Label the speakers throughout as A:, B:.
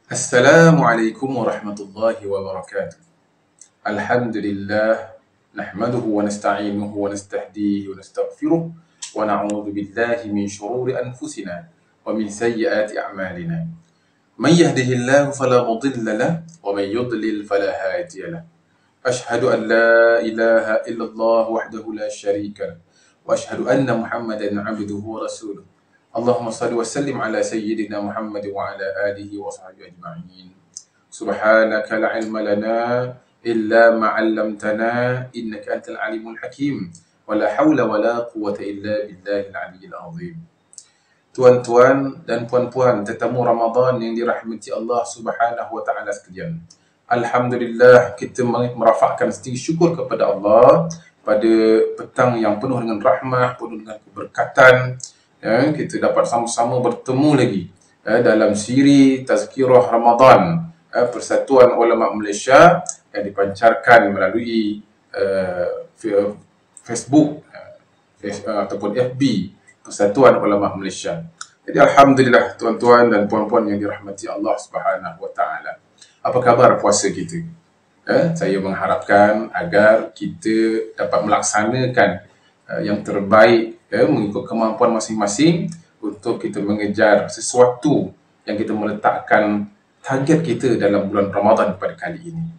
A: Assalamualaikum warahmatullahi wabarakatuh. Alhamdulillah, nahmaduhu wa nasta'inuhu wa nastahdihi wa nastaghfiruh wa na'udzu billahi min shururi anfusina wa min sayyiati a'malina. Man yahdihillahu fala mudilla lahu wa man yudlil fala hadiya lahu. Ashhadu an la ilaha illallah wahdahu la syarika lahu wa ashhadu anna Muhammadan 'abduhu wa rasuluh. Allahumma salli wa sallim ala sayyidina Muhammad wa ala alihi wa sahbihi ajma'in. Subhanaka la ilma lana illa ma 'allamtana innaka antal alimul hakim. Wa la haula wa la quwwata illa billahil aliyyil azim. Tuan-tuan dan puan-puan tetamu Ramadan yang dirahmati Allah Subhanahu wa taala sekalian. Alhamdulillah, kita merafakkan setinggi syukur kepada Allah pada petang yang penuh dengan rahmah, penuh dengan keberkatan. Kita dapat sama-sama bertemu lagi dalam siri Tazkirah Ramadan Persatuan Ulama Malaysia yang dipancarkan melalui Facebook ataupun FB Persatuan Ulama Malaysia. Jadi alhamdulillah tuan-tuan dan puan-puan yang dirahmati Allah Subhanahu wa taala. Apa khabar puasa kita? Saya mengharapkan agar kita dapat melaksanakan yang terbaik mengikut kemampuan masing-masing untuk kita mengejar sesuatu yang kita meletakkan target kita dalam bulan Ramadan pada kali ini.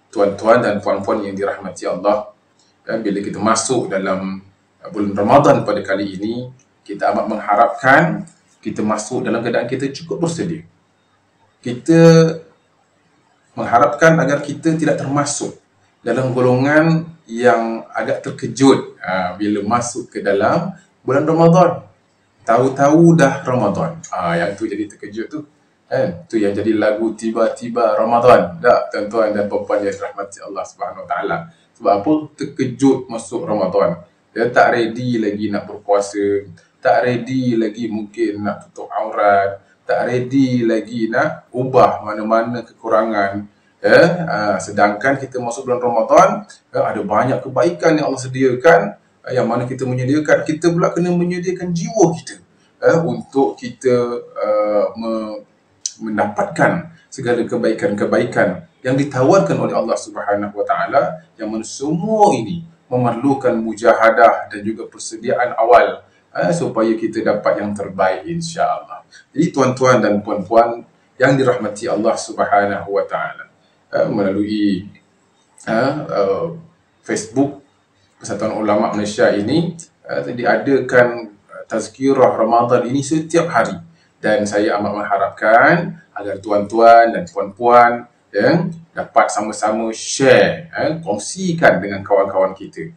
A: Tuan-tuan dan puan-puan yang dirahmati Allah, bila kita masuk dalam bulan Ramadan pada kali ini, kita amat mengharapkan kita masuk dalam keadaan kita cukup bersedia. Kita mengharapkan agar kita tidak termasuk dalam golongan yang agak terkejut bila masuk ke dalam bulan Ramadan. Tahu-tahu dah Ramadan. Yang tu jadi terkejut tu. Tu yang jadi lagu tiba-tiba Ramadan. Tak, tuan-tuan dan puan-puan yang dirahmati Allah Subhanahu Wa Taala. Sebab apa? Terkejut masuk Ramadan. Dia tak ready lagi nak berpuasa. Tak ready lagi mungkin nak tutup aurat. Tak ready lagi nak ubah mana-mana kekurangan. Sedangkan kita masuk bulan Ramadan, ada banyak kebaikan yang Allah sediakan, yang mana kita menyediakan, kita pula kena menyediakan jiwa kita untuk kita mendapatkan segala kebaikan-kebaikan yang ditawarkan oleh Allah Subhanahu Wa Taala, yang mana semua ini memerlukan mujahadah dan juga persediaan awal supaya kita dapat yang terbaik insya-Allah. Jadi tuan-tuan dan puan-puan yang dirahmati Allah Subhanahu Wa Taala, melalui Facebook Persatuan Ulama Malaysia ini diadakan Tazkirah Ramadan ini setiap hari, dan saya amat mengharapkan agar tuan-tuan dan puan-puan dapat sama-sama share, kongsikan dengan kawan-kawan kita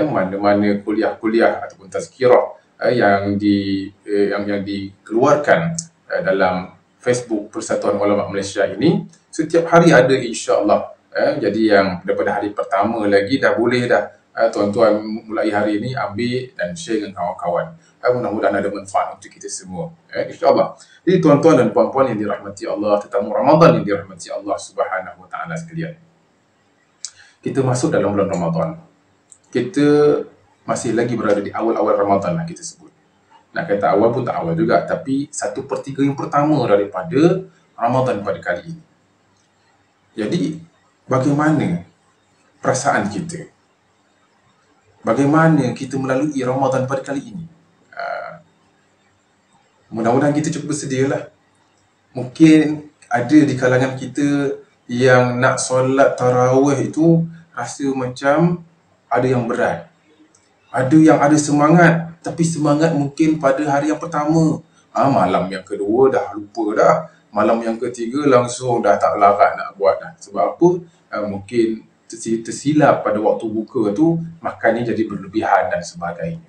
A: mana-mana kuliah-kuliah ataupun tazkirah yang dikeluarkan dalam Facebook Persatuan Ulama Malaysia ini. Setiap hari ada insya-Allah. Jadi yang daripada hari pertama lagi dah boleh dah tuan-tuan mulai hari ini ambil dan share dengan kawan-kawan. Mudah-mudahan ada manfaat untuk kita semua. Insya-Allah. Jadi tuan-tuan dan puan-puan yang dirahmati Allah, tetamu Ramadan yang dirahmati Allah Subhanahu Wa Taala sekalian. Kita masuk dalam bulan Ramadan. Kita masih lagi berada di awal-awal Ramadan lah kita sebut. Nak kata awal pun tak awal juga, tapi 1/3 yang pertama daripada Ramadan pada kali ini. Jadi, bagaimana perasaan kita? Bagaimana kita melalui Ramadan pada kali ini? Mudah-mudahan kita cukup bersedialah. Mungkin ada di kalangan kita yang nak solat tarawih itu rasa macam ada yang berat. Ada yang ada semangat, tapi semangat mungkin pada hari yang pertama. Malam yang kedua dah lupa dah. Malam yang ketiga langsung dah tak larat nak buat dah. Sebab apa? Mungkin tersilap pada waktu buka tu, makannya jadi berlebihan dan sebagainya.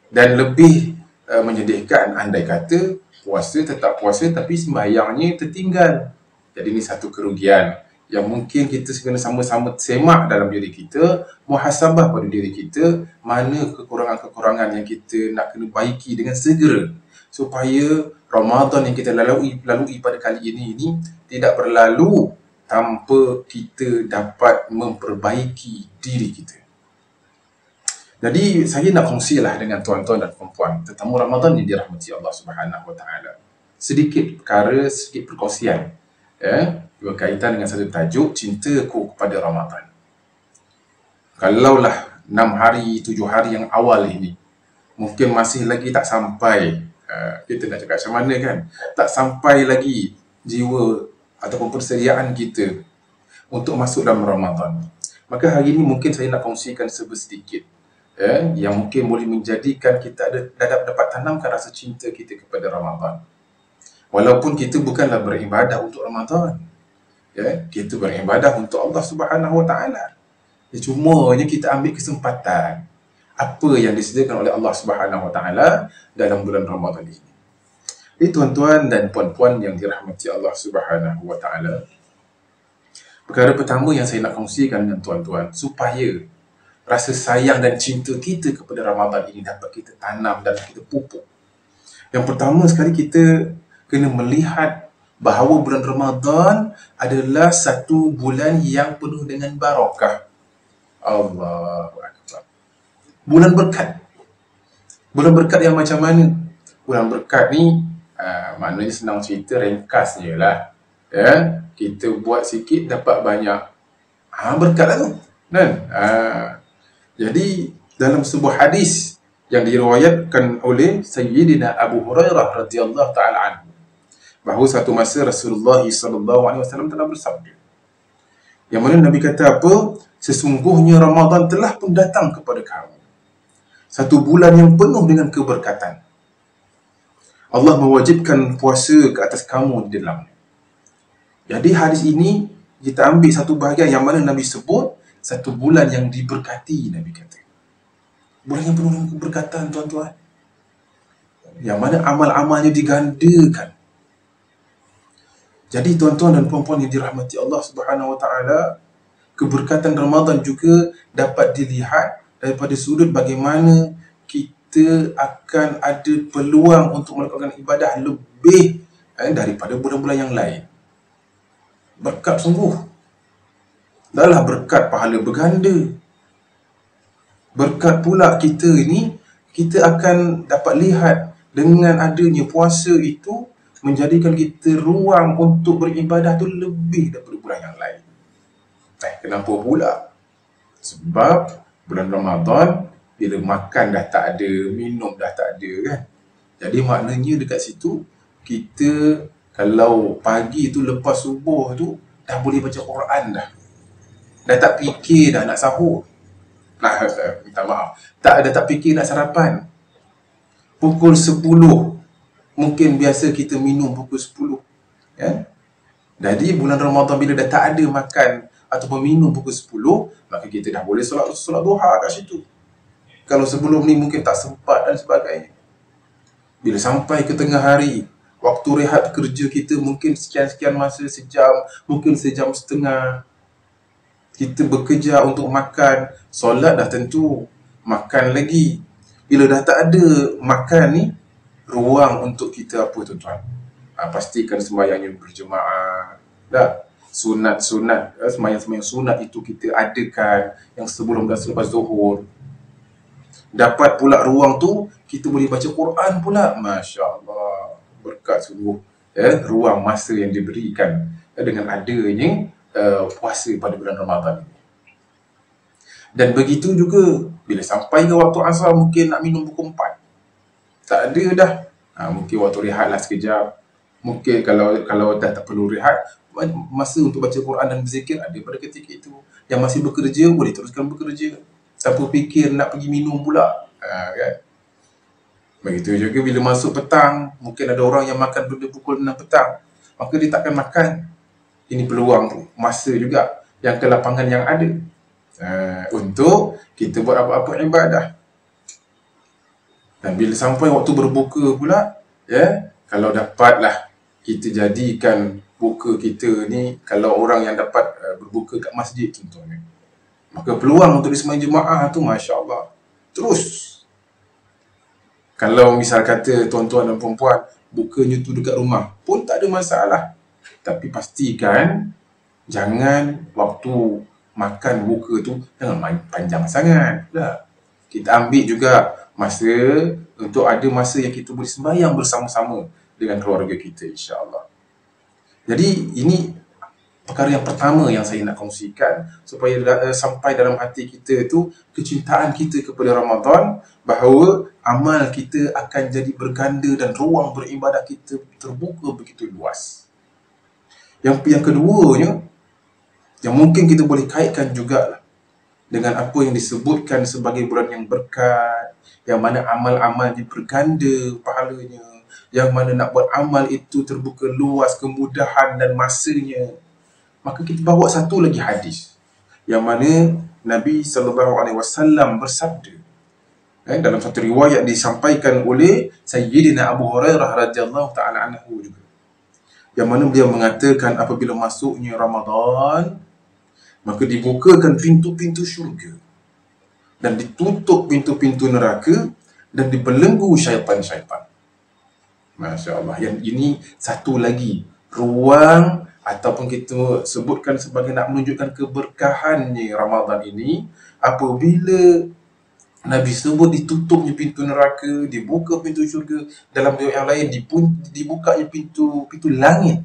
A: Dan lebih menyedihkan andai kata puasa tetap puasa tapi sembahyangnya tertinggal. Jadi ini satu kerugian yang mungkin kita kena sama-sama semak dalam diri kita, muhasabah pada diri kita, mana kekurangan-kekurangan yang kita nak kena baiki dengan segera, supaya Ramadan yang kita lalui pada kali ini tidak berlalu tanpa kita dapat memperbaiki diri kita. Jadi saya nak kongsilah dengan tuan-tuan dan puan-puan tetamu Ramadan yang dirahmati Allah Subhanahu Wa Taala. sedikit perkara, sedikit perkongsian berkaitan dengan satu tajuk, cintaku kepada Ramadan. Kalaulah 6 hari, 7 hari yang awal ini mungkin masih lagi tak sampai, kita nak cakap macam mana kan, tak sampai lagi jiwa ataupun persediaan kita untuk masuk dalam Ramadan, maka hari ini mungkin saya nak kongsikan sedikit yang mungkin boleh menjadikan kita dapat tanamkan rasa cinta kita kepada Ramadan. Walaupun kita bukanlah beribadah untuk Ramadan, kita beribadah untuk Allah Subhanahu Wa Taala. Cumanya kita ambil kesempatan apa yang disediakan oleh Allah Subhanahu Wa Taala dalam bulan Ramadan ini. Jadi tuan-tuan dan puan-puan yang dirahmati Allah Subhanahu Wa Taala, perkara pertama yang saya nak kongsikan dengan tuan-tuan supaya rasa sayang dan cinta kita kepada Ramadan ini dapat kita tanam dan kita pupuk. Yang pertama sekali, kita kena melihat bahawa bulan Ramadan adalah satu bulan yang penuh dengan barakah. Allahu Akbar. Bulan berkat. Bulan berkat yang macam mana? Bulan berkat ni maknanya senang cerita, ringkas je lah. Kita buat sikit dapat banyak. Berkat lah tu. Kan? Jadi dalam sebuah hadis yang diriwayatkan oleh Sayyidina Abu Hurairah radhiyallahu taala anhu, bahawa satu masa Rasulullah SAW telah bersabda, yang mana Nabi kata apa? Sesungguhnya Ramadan telah pun datang kepada kamu, satu bulan yang penuh dengan keberkatan. Allah mewajibkan puasa ke atas kamu di dalamnya. Jadi hadis ini kita ambil satu bahagian yang mana Nabi sebut satu bulan yang diberkati, Nabi kata. Bulan yang penuh dengan keberkatan, tuan-tuan. Yang mana amal-amalnya digandakan. Jadi tuan-tuan dan puan-puan yang dirahmati Allah Subhanahu Wa Taala, keberkatan Ramadan juga dapat dilihat daripada sudut bagaimana kita akan ada peluang untuk melakukan ibadah lebih daripada bulan-bulan yang lain. Berkat sungguh. Dahlah berkat pahala berganda. Berkat pula kita ni, kita akan dapat lihat dengan adanya puasa itu menjadikan kita ruang untuk beribadah tu lebih daripada bulan yang lain. Kenapa pula? Sebab bulan Ramadan, bila makan dah tak ada, minum dah tak ada kan. Jadi maknanya dekat situ, kita kalau pagi tu lepas subuh tu, dah boleh baca Quran dah. Dah tak fikir dah nak sahur. Minta maaf. Tak fikir nak sarapan. Pukul 10. Mungkin biasa kita minum pukul 10. Jadi bulan Ramadan bila dah tak ada makan ataupun minum pukul 10, maka kita dah boleh solat duha kat situ. Kalau sebelum ni mungkin tak sempat dan sebagainya. Bila sampai ke tengah hari, waktu rehat kerja kita mungkin sekian-sekian masa, sejam, mungkin sejam setengah. Kita bekerja untuk makan, solat dah tentu, makan lagi. Bila dah tak ada makan ni, ruang untuk kita apa tuan-tuan? Pastikan sembahyangnya berjemaah. Dah, sunat-sunat, sembahyang-sembahyang sunat itu kita adakan yang sebelum dan selepas zuhur. Dapat pula ruang tu, kita boleh baca Quran pula. Masya Allah, berkat sungguh. Ruang masa yang diberikan dengan adanya puasa pada bulan Ramadan ini. Dan begitu juga bila sampai ke waktu asar, mungkin nak minum pukul 4. Tak ada dah. Mungkin waktu rehat lah sekejap. Mungkin kalau dah tak perlu rehat, masa untuk baca Quran dan berzikir ada pada ketika itu. Yang masih bekerja boleh teruskan bekerja. Siapa fikir nak pergi minum pula. Kan? Begitu juga bila masuk petang, mungkin ada orang yang makan pada pukul 6 petang, maka dia takkan makan. Ini peluang masa juga yang kelapangan yang ada untuk kita buat apa-apa ibadah. Dan bila sampai waktu berbuka pula, kalau dapatlah kita jadikan buka kita ni, kalau orang yang dapat berbuka kat masjid contohnya, maka peluang untuk disembahyang jemaah tu Masya Allah terus. Kalau misal kata tuan-tuan dan perempuan bukanya tu dekat rumah pun tak ada masalah. Tapi pastikan jangan waktu makan buka tu jangan panjang sangat. Kita ambil juga masa untuk ada masa yang kita boleh sembahyang bersama-sama dengan keluarga kita, insya-Allah. Jadi ini perkara yang pertama yang saya nak kongsikan, supaya sampai dalam hati kita tu kecintaan kita kepada Ramadan, bahawa amal kita akan jadi berganda dan ruang beribadah kita terbuka begitu luas. Yang keduanya, yang mungkin kita boleh kaitkan juga dengan apa yang disebutkan sebagai bulan yang berkat, yang mana amal-amalnya berganda pahalanya, yang mana nak buat amal itu terbuka luas kemudahan dan masanya. Maka kita bawa satu lagi hadis yang mana Nabi SAW bersabda, dalam satu riwayat disampaikan oleh Sayyidina Abu Hurairah radhiyallahu ta'ala anhu juga, yang mana beliau mengatakan apabila masuknya Ramadan, maka dibukakan pintu-pintu syurga dan ditutup pintu-pintu neraka dan dibelenggu syaitan-syaitan. Masya Allah. Yang ini satu lagi ruang, ataupun kita sebutkan sebagai nak menunjukkan keberkahannya Ramadan ini, apabila Nabi sebut ditutupnya pintu neraka, dibuka pintu syurga. Dalam riwayat yang lain dibukanya pintu langit,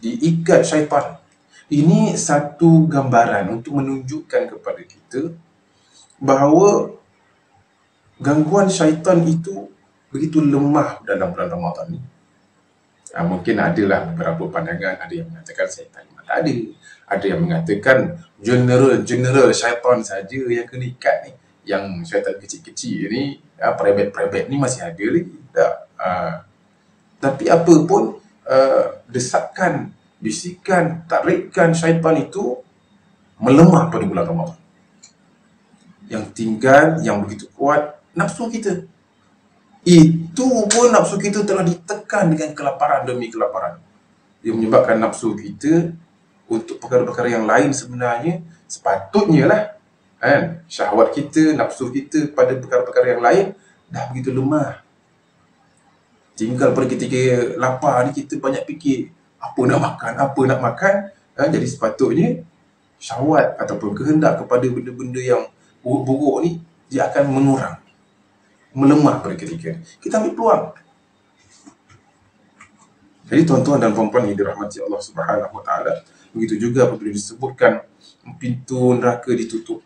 A: diikat syaitan. Ini satu gambaran untuk menunjukkan kepada kita bahawa gangguan syaitan itu begitu lemah dalam bulan Ramadan ni. Mungkin adalah beberapa pandangan, ada yang mengatakan syaitan memang tak ada. Ada yang mengatakan general syaitan saja yang kena ikat ni. Yang syaitan kecil-kecil ni, perebet-perebet ni masih ada lagi. Tak. Tapi apa pun, desakan, bisikan, tarikan syaitan itu melemah pada bulan Ramadan. Yang tinggal, yang begitu kuat, nafsu kita. Itu pun nafsu kita telah ditekan dengan kelaparan demi kelaparan. Dia menyebabkan nafsu kita untuk perkara-perkara yang lain sebenarnya sepatutnya lah, syahwat kita, nafsu kita pada perkara-perkara yang lain dah begitu lemah. Tinggal pada ketika lapar ni kita banyak fikir apa nak makan. Jadi sepatutnya syahwat ataupun kehendak kepada benda-benda yang buruk-buruk ni dia akan mengurang, melemah pada ketika kita ambil peluang. Jadi tuan-tuan dan puan-puan yang dirahmati Allah Subhanahu Wa Taala, begitu juga apabila disebutkan pintu neraka ditutup.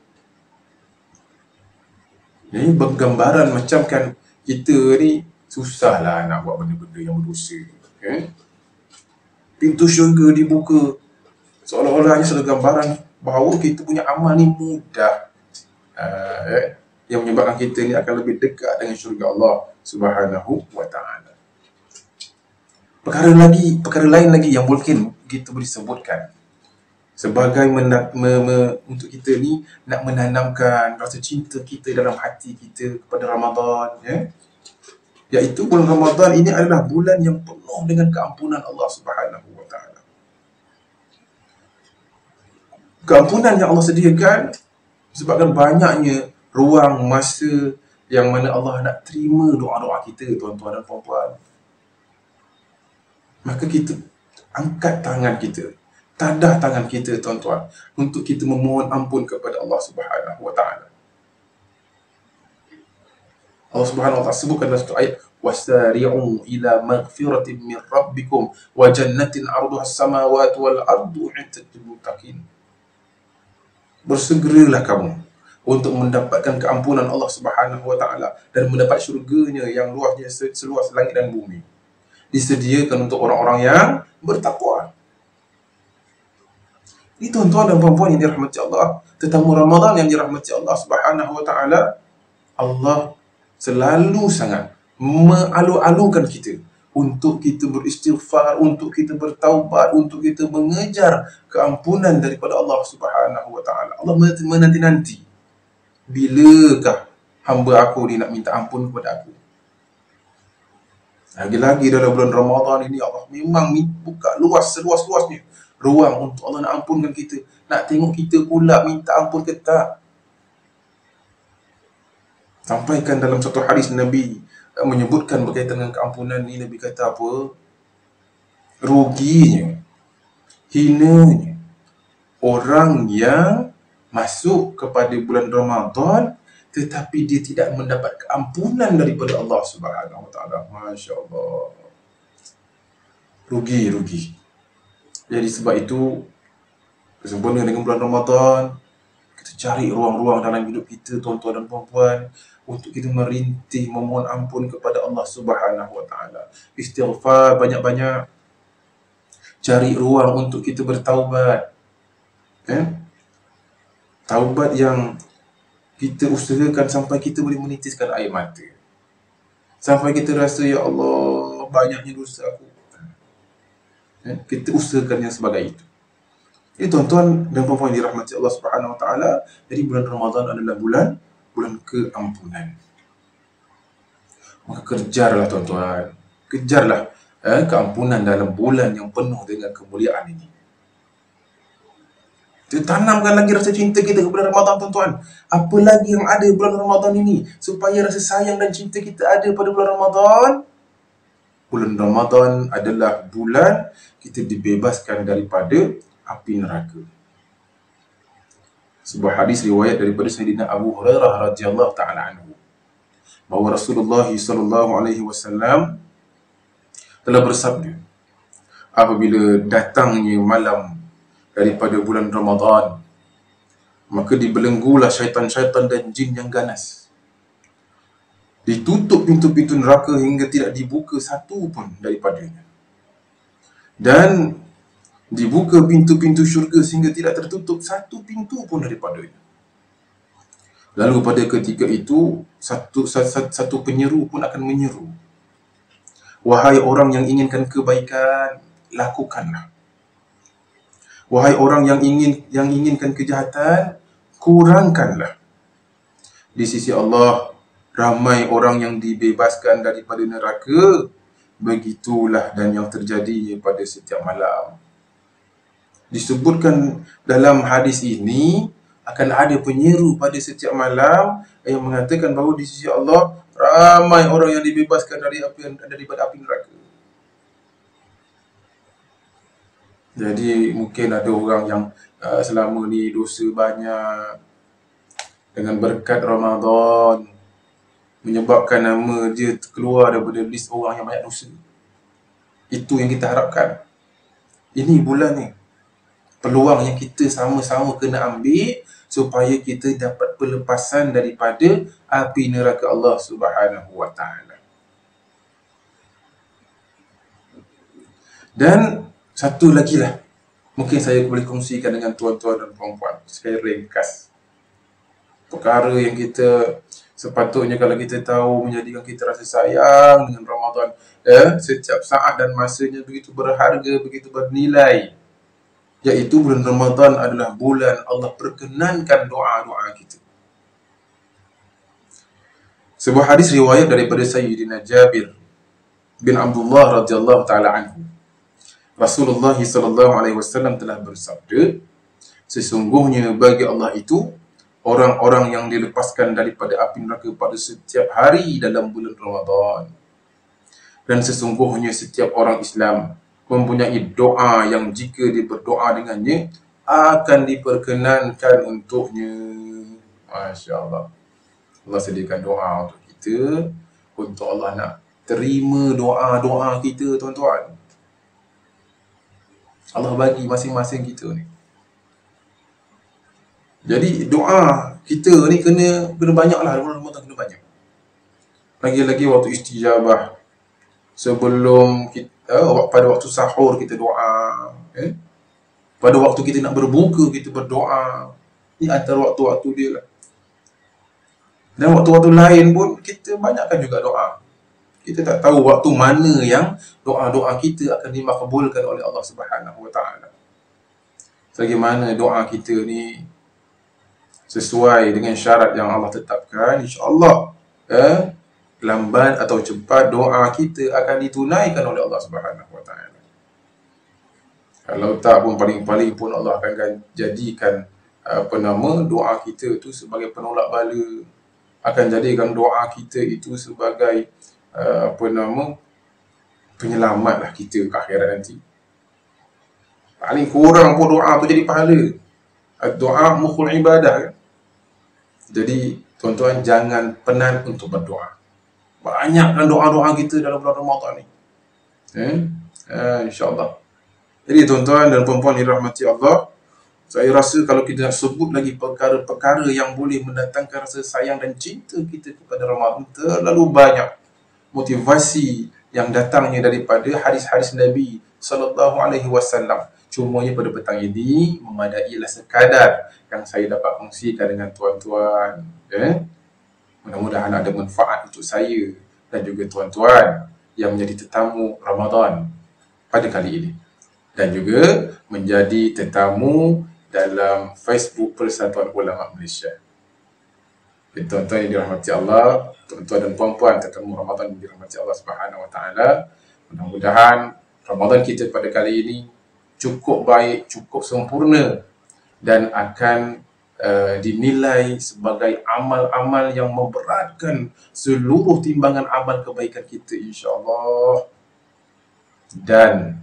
A: Jadi bergambaran macam kan kita ni susahlah nak buat benda-benda yang berdosa. Pintu syurga dibuka, seolah-olahnya sudah gambaran bahawa kita punya amal ni mudah. Yang menyebabkan kita ni akan lebih dekat dengan syurga Allah Subhanahu Wa Taala. Perkara lain lagi yang mungkin kita boleh sebutkan sebagai untuk kita ni nak menanamkan rasa cinta kita dalam hati kita kepada Ramadan, iaitu bulan Ramadan ini adalah bulan yang penuh dengan keampunan Allah Subhanahu Wa Taala. Keampunan yang Allah sediakan sebabkan banyaknya ruang masa yang mana Allah nak terima doa-doa kita, tuan-tuan dan puan-puan. Maka kita angkat tangan kita, tadah tangan kita, tuan-tuan, untuk kita memohon ampun kepada Allah Subhanahu Wa Taala. Allah Subhanahu Wa Taala sebutkan dalam satu ayat, wasari'u ila maghfiratin min rabbikum wa jannatin 'arduha as-samawati wal ardu 'iddat lil muttaqin. Bersegeralah kamu untuk mendapatkan keampunan Allah Subhanahu Wa Taala dan mendapat syurganya yang luasnya seluas langit dan bumi. Disediakan untuk orang-orang yang bertakwa. Ini tuan-tuan dan puan-puan yang dirahmati Allah, tetamu Ramadan yang dirahmati Allah Subhanahu Wa Taala, Allah selalu sangat mengalu-alukan kita untuk kita beristighfar, untuk kita bertaubat, untuk kita mengejar keampunan daripada Allah Subhanahu Wa Taala. Allah menanti-nanti, bilakah hamba aku ni nak minta ampun kepada aku? Lagi-lagi dalam bulan Ramadan ini Allah memang buka luas, seluas-luasnya ruang untuk Allah nak ampunkan kita. Nak tengok kita pula minta ampun ke tak. Sampaikan dalam satu hadis Nabi menyebutkan berkaitan dengan keampunan ni, Nabi kata apa? Ruginya, hinanya orang yang masuk kepada bulan Ramadan tetapi dia tidak mendapat keampunan daripada Allah Subhanahu Wa Taala. Masya Allah. rugi. Jadi sebab itu, sempurna dengan bulan Ramadan, kita cari ruang-ruang dalam hidup kita, tuan-tuan dan puan-puan, untuk kita merintih memohon ampun kepada Allah Subhanahu wa taala. Istighfar banyak-banyak. Cari ruang untuk kita bertaubat. Taubat yang kita usahakan sampai kita boleh menitiskan air mata. Sampai kita rasa, ya Allah, banyaknya dosa aku. Kita usahakan yang sebagai itu. Jadi tuan-tuan dan puan-puan yang dirahmati Allah Subhanahu wa taala, jadi bulan Ramadan adalah bulan keampunan. Maka kejarlah tuan-tuan, kejarlah keampunan dalam bulan yang penuh dengan kemuliaan ini. Kita tanamkan lagi rasa cinta kita kepada Ramadan, tuan-tuan. Apa lagi yang ada bulan Ramadan ini supaya rasa sayang dan cinta kita ada pada bulan Ramadan? Bulan Ramadan adalah bulan kita dibebaskan daripada api neraka. Sebuah hadis riwayat daripada Sayyidina Abu Hurairah radhiyallahu taala anhu, bahawa Rasulullah sallallahu alaihi wasallam telah bersabda, apabila datangnya malam daripada bulan Ramadan, maka dibelenggulah syaitan-syaitan dan jin yang ganas. Ditutup pintu-pintu neraka hingga tidak dibuka satu pun daripadanya. Dan dibuka pintu-pintu syurga sehingga tidak tertutup satu pintu pun daripadanya. Lalu pada ketika itu, satu penyeru pun akan menyeru, wahai orang yang inginkan kebaikan, lakukanlah. Wahai orang yang inginkan kejahatan, kurangkanlah. Di sisi Allah, ramai orang yang dibebaskan daripada neraka. Begitulah dan yang terjadi pada setiap malam. Disebutkan dalam hadis ini, akan ada penyeru pada setiap malam yang mengatakan bahawa di sisi Allah, ramai orang yang dibebaskan daripada api neraka. Jadi mungkin ada orang yang selama ni dosa banyak, dengan berkat Ramadan menyebabkan nama dia keluar daripada list orang yang banyak dosa. Itu yang kita harapkan. Ini bulan ni, peluang yang kita sama-sama kena ambil supaya kita dapat pelepasan daripada api neraka Allah Subhanahu wa taala. Dan satu lagi lah, mungkin saya boleh kongsikan dengan tuan-tuan dan puan-puan secara ringkas. Perkara yang kita sepatutnya kalau kita tahu menjadikan kita rasa sayang dengan Ramadan. Setiap saat dan masanya begitu berharga, begitu bernilai. Iaitu bulan Ramadan adalah bulan Allah perkenankan doa-doa kita. Sebuah hadis riwayat daripada Sayyidina Jabir bin Abdullah radhiyallahu taala anhu. Rasulullah SAW telah bersabda, sesungguhnya bagi Allah itu orang-orang yang dilepaskan daripada api neraka pada setiap hari dalam bulan Ramadan. Dan sesungguhnya setiap orang Islam mempunyai doa yang jika dia berdoa dengannya akan diperkenankan untuknya. Masya Allah. Allah sediakan doa untuk kita, untuk Allah nak terima doa-doa kita, tuan-tuan. Allah bagi masing-masing kita ni. Jadi doa kita ni kena banyak lah, Ramadan kena banyak. Lagi-lagi waktu istijabah, sebelum kita, pada waktu sahur kita doa, pada waktu kita nak berbuka kita berdoa. Ini antara waktu-waktu dia lah. Dan waktu-waktu lain pun kita banyakkan juga doa. Kita tak tahu waktu mana yang doa-doa kita akan dimakbulkan oleh Allah Subhanahu wa taala. Sebagaimana doa kita ni sesuai dengan syarat yang Allah tetapkan, insya-Allah lambat atau cepat doa kita akan ditunaikan oleh Allah Subhanahu wa taala. Kalau tak pun paling-paling pun Allah akan jadikan doa kita itu sebagai penolak bala, akan jadikan doa kita itu sebagai penyelamat lah kita ke akhirat nanti. Paling kurang pun doa tu jadi pahala. Doa mukhul ibadah kan? Jadi tuan-tuan jangan penat untuk berdoa. Banyakkan doa-doa kita dalam bulan Ramadan ni. InsyaAllah. Jadi tuan-tuan dan puan-puan dirahmati Allah, saya rasa kalau kita nak sebut lagi perkara-perkara yang boleh mendatangkan rasa sayang dan cinta kita kepada Ramadan, terlalu banyak motivasi yang datangnya daripada hadis-hadis Nabi sallallahu alaihi wasallam. Cumanya pada petang ini memadailah sekadar yang saya dapat kongsikan dengan tuan-tuan. Mudah-mudahan ada manfaat untuk saya dan juga tuan-tuan yang menjadi tetamu Ramadan pada kali ini, dan juga menjadi tetamu dalam Facebook Persatuan Ulama Malaysia. Tuan-tuan yang dirahmati Allah, tuan-tuan dan puan-puan tetamu Ramadan yang dirahmati Allah Subhanahu Wa Taala, mudah-mudahan Ramadan kita pada kali ini cukup baik, cukup sempurna dan akan dinilai sebagai amal-amal yang memberatkan seluruh timbangan amal kebaikan kita, insya-Allah, dan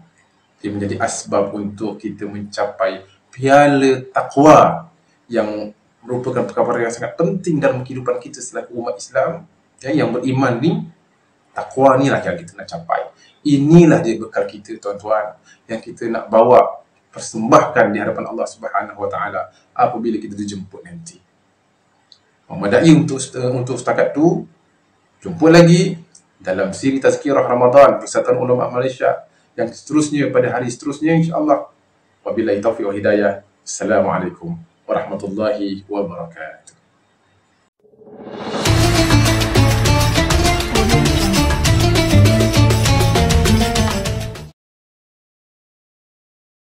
A: dia menjadi asbab untuk kita mencapai piala taqwa yang merupakan perkara yang sangat penting dalam kehidupan kita selaku umat Islam. Yang beriman ni, taqwa ni lah yang kita nak capai. Inilah dia bekal kita, tuan-tuan, yang kita nak bawa persembahkan di hadapan Allah Subhanahu Wa Taala apabila kita dijemput nanti. Memadai untuk setakat tu. Jumpa lagi dalam siri Tazkirah Ramadan Persatuan Ulama Malaysia yang seterusnya pada hari seterusnya, insya-Allah. Wabillahi taufiq wa hidayah. Assalamualaikum warahmatullahi wabarakatuh.